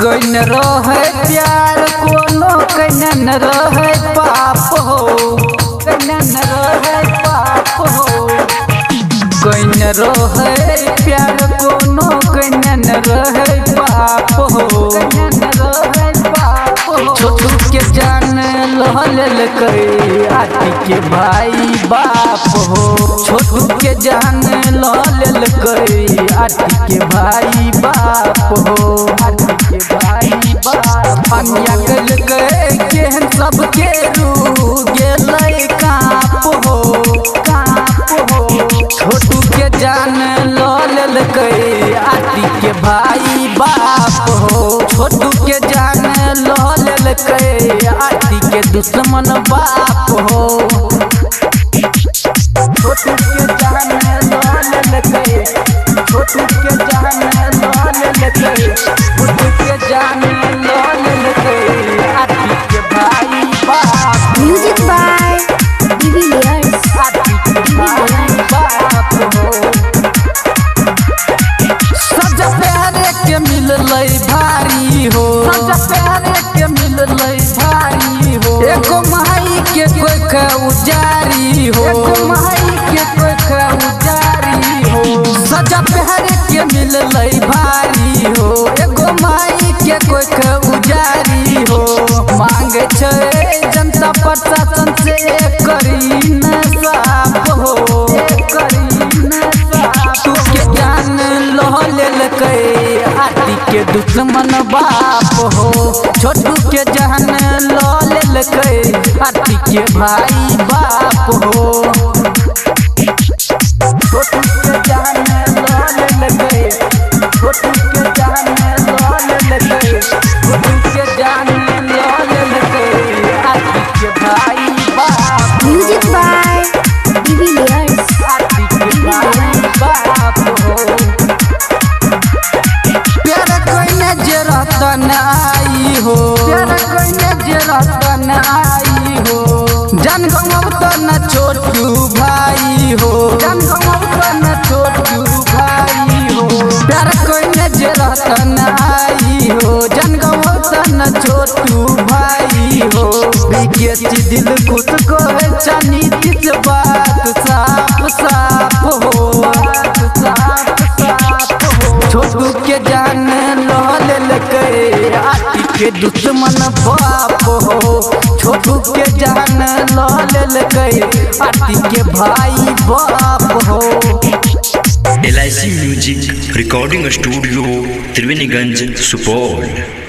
कइन रहे प्यार कोनो कइन न रहे पाप हो, कइन न रहे पाप हो। कइन रहे प्यार कोनो कइन न रहे पाप हो, कइन न रहे पाप हो। छोटू के जान लहल कई आटी के भाई बाप हो, छोटू के जान लहल कई आटी के भाई बाप हो, आटी के भाई बाप। अन्या कल केहन सबके रू गेलै काप हो, काप हो। छोटू के जान लहल कई आटी के भाई बाप हो, छोटू के जान लहल कई आटी के दुश्मन बाप हो। छोटू के जान लहल कई, छोटू के जान लहल कई, छोटू के जान लहल कई आटी के भाई बाप। Music by de Villiers. आटी के भाई बाप हो। सजा प्यारे के मिललै भारी हो, सजा प्यारे के मिललै भारी हो। एको माई के कोई का उजारी हो, एको माई के कोई का उजारी हो। सजा प्यारे के मिललै भारी हो, एको माई के कोई का उजारी हो। मांगे छै जनता प्रशासन से करी न साफ हो, करी न साफ। तू के ज्ञान लहल कई आटी के दुश्मन बाप हो, छोटू के जान लहल कई आटी के भाई बाप हो। छोटू के जान लहल कई, छोटू के जान लहल कई, छोटू के जान लहल कई आटी के भाई बाप। Music by de Villiers. आटी के भाई बाप हो। प्यार कोइने जे रतन आई हो, प्यार कोइने जे रतन आई हो। जन गंगव तो न छोटू भाई हो, जन गंगव तो न छोटू भाई हो। प्यार कोइने जे रतन आई हो, जन गंगव तो न छोटू भाई हो। बिकेची दिल खुद को चानी दिस बात साफ साफ हो, बात साफ साफ हो। छोटू के जान लहल कई आटी के दुश्मन बाप हो, छोटू के जान लहल कई आटी के भाई बाप हो। LIC music recording studio Triveniganj Supaul.